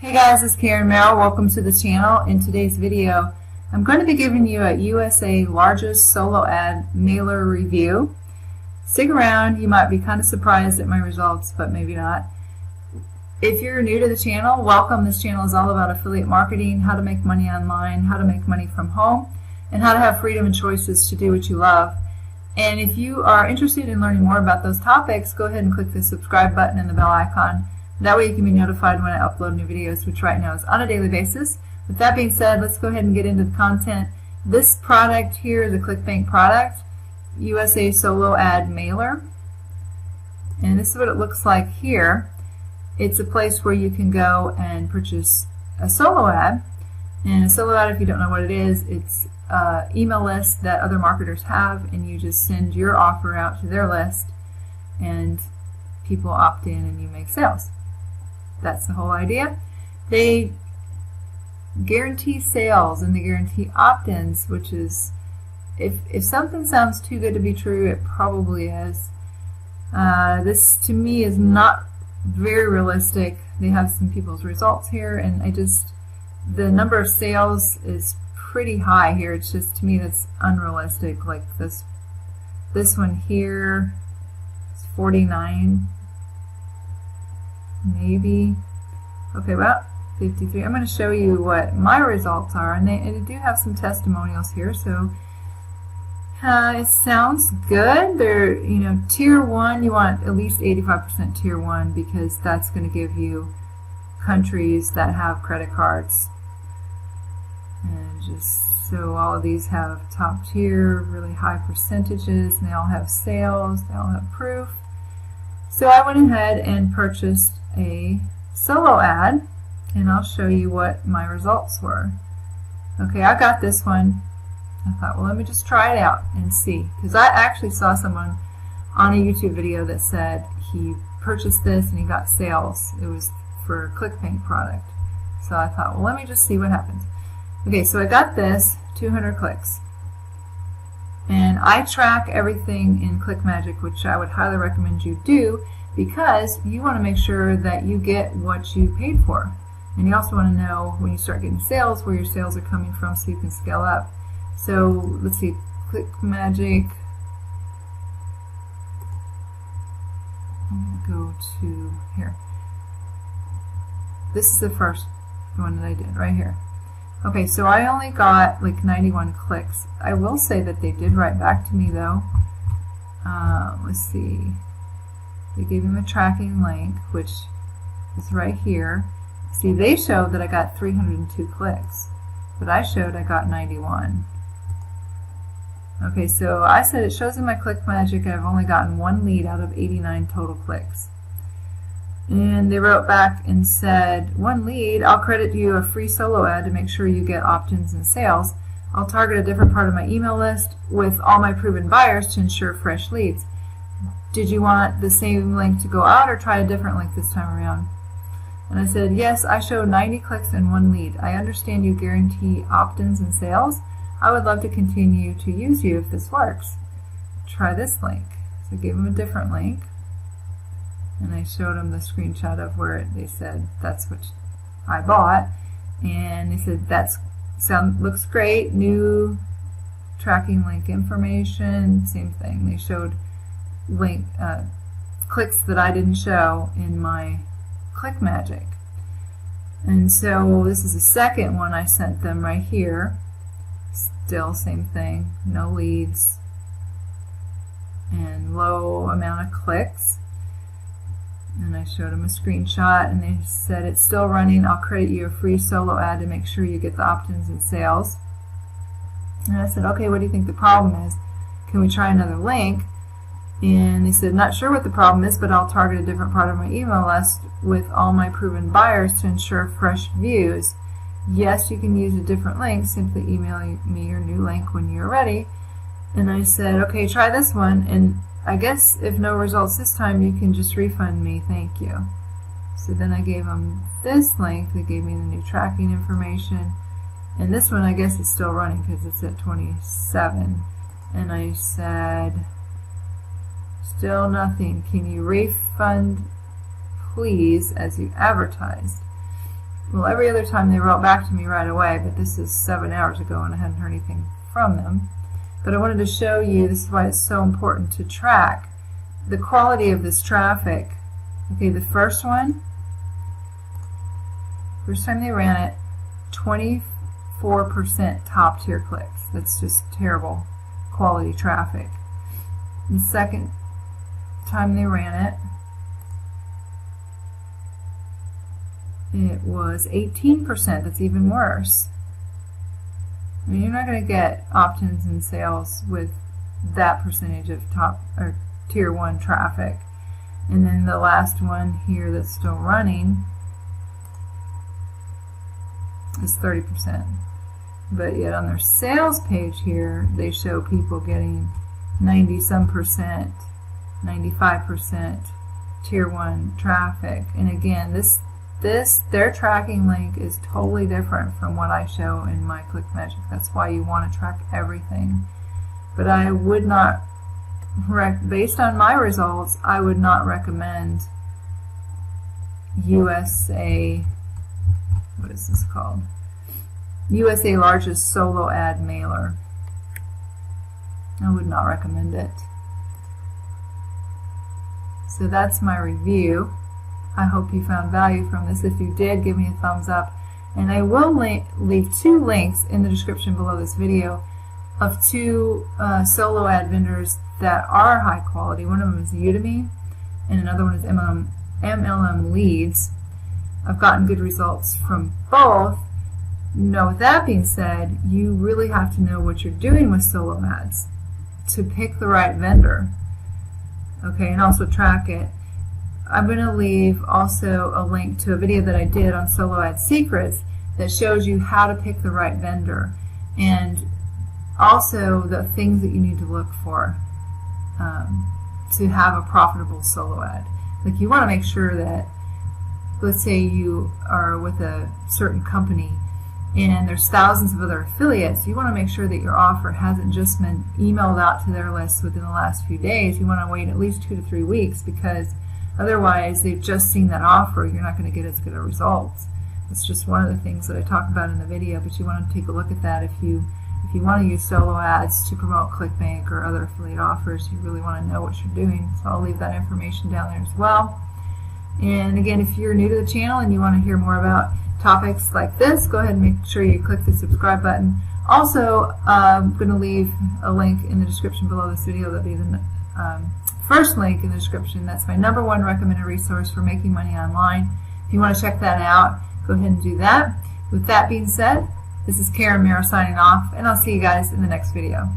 Hey guys, it's Karen Merrill. Welcome to the channel. In today's video, I'm going to be giving you a USA largest solo ad mailer review. Stick around. You might be kind of surprised at my results, but maybe not. If you're new to the channel, welcome. This channel is all about affiliate marketing, how to make money online, how to make money from home, and how to have freedom and choices to do what you love. And if you are interested in learning more about those topics, go ahead and click the subscribe button and the bell icon. That way you can be notified when I upload new videos, which right now is on a daily basis. With that being said, let's go ahead and get into the content. This product here is a Clickbank product, USA Solo Ad Mailer. And this is what it looks like here. It's a place where you can go and purchase a solo ad. And a solo ad, if you don't know what it is, it's an email list that other marketers have, and you just send your offer out to their list, and people opt in and you make sales. That's the whole idea. They guarantee sales and they guarantee opt-ins, which is, if something sounds too good to be true, it probably is. This to me is not very realistic. They have some people's results here, and the number of sales is pretty high here. It's just, to me, that's unrealistic. Like this one here is 49. Maybe. Okay, about 53. I'm going to show you what my results are, and they do have some testimonials here, so it sounds good. They're, tier 1, you want at least 85% tier 1, because that's going to give you countries that have credit cards. And just so all of these have top tier, really high percentages, and they all have sales, they all have proof. So I went ahead and purchased a solo ad, and I'll show you what my results were. Okay, I got this one. I thought, well, let me just try it out and see, because I actually saw someone on a YouTube video that said he purchased this and he got sales. It was for a Clickbank product. So I thought, well, let me just see what happens. Okay, so I got this, 200 clicks. And I track everything in ClickMagic, which I would highly recommend you do, because you want to make sure that you get what you paid for. And you also want to know, when you start getting sales, where your sales are coming from, so you can scale up. So let's see, ClickMagic. I'm going to go to here. This is the first one that I did right here. Okay, so I only got like 91 clicks. I will say that they did write back to me though. Let's see. They gave him a tracking link, which is right here. See, they showed that I got 302 clicks, but I showed I got 91. Okay, so I said it shows in my ClickMagic I've only gotten one lead out of 89 total clicks. And they wrote back and said, one lead, I'll credit you a free solo ad to make sure you get opt-ins and sales. I'll target a different part of my email list with all my proven buyers to ensure fresh leads. Did you want the same link to go out or try a different link this time around? And I said, yes, I showed 90 clicks and one lead. I understand you guarantee opt-ins and sales. I would love to continue to use you if this works. Try this link. So I gave them a different link. And I showed them the screenshot of where they said that's what I bought, and they said looks great. New tracking link information, same thing. They showed clicks that I didn't show in my ClickMagic, and so this is the second one I sent them right here. Still same thing, no leads and low amount of clicks. And I showed them a screenshot, and they said it's still running. I'll credit you a free solo ad to make sure you get the opt-ins and sales. And I said, okay, what do you think the problem is? Can we try another link? And they said, not sure what the problem is, but I'll target a different part of my email list with all my proven buyers to ensure fresh views. Yes, you can use a different link. Simply email me your new link when you're ready. And I said, okay, try this one, and I guess if no results this time, you can just refund me. Thank you. So then I gave them this link. They gave me the new tracking information. And this one, I guess, is still running because it's at 27. And I said, still nothing. Can you refund, please, as you advertised? Well, every other time they wrote back to me right away, but this is 7 hours ago and I hadn't heard anything from them. But I wanted to show you, this is why it's so important to track the quality of this traffic. Okay, the first one, first time they ran it, 24% top tier clicks. That's just terrible quality traffic. The second time they ran it, it was 18%. That's even worse. I mean, you're not going to get opt-ins and sales with that percentage of top or tier 1 traffic. And then the last one here that's still running is 30%. But yet on their sales page here, they show people getting 90-some%, 95% tier 1 traffic. And again, their tracking link is totally different from what I show in my ClickMagick. That's why you want to track everything. But I would not, based on my results, I would not recommend USA, what is this called? USA largest solo ad mailer. I would not recommend it. So that's my review. I hope you found value from this. If you did, give me a thumbs up. And I will leave 2 links in the description below this video of 2 solo ad vendors that are high quality. One of them is Udemy, and another one is MLM Leads. I've gotten good results from both. Now, with that being said, you really have to know what you're doing with solo ads to pick the right vendor. Okay, and also track it. I'm going to leave also a link to a video that I did on solo ad secrets that shows you how to pick the right vendor, and also the things that you need to look for to have a profitable solo ad. Like, you want to make sure that, let's say you are with a certain company and there's thousands of other affiliates, you want to make sure that your offer hasn't just been emailed out to their list within the last few days. You want to wait at least 2 to 3 weeks, because otherwise they've just seen that offer, you're not going to get as good a results. It's just one of the things that I talk about in the video, but you want to take a look at that if you want to use solo ads to promote Clickbank or other affiliate offers. You really want to know what you're doing. So I'll leave that information down there as well. And again, if you're new to the channel and you want to hear more about topics like this, go ahead and make sure you click the subscribe button. Also, I'm going to leave a link in the description below this video. That'll be the first link in the description. That's my #1 recommended resource for making money online. If you want to check that out, go ahead and do that. With that being said, this is Karen Mero signing off, and I'll see you guys in the next video.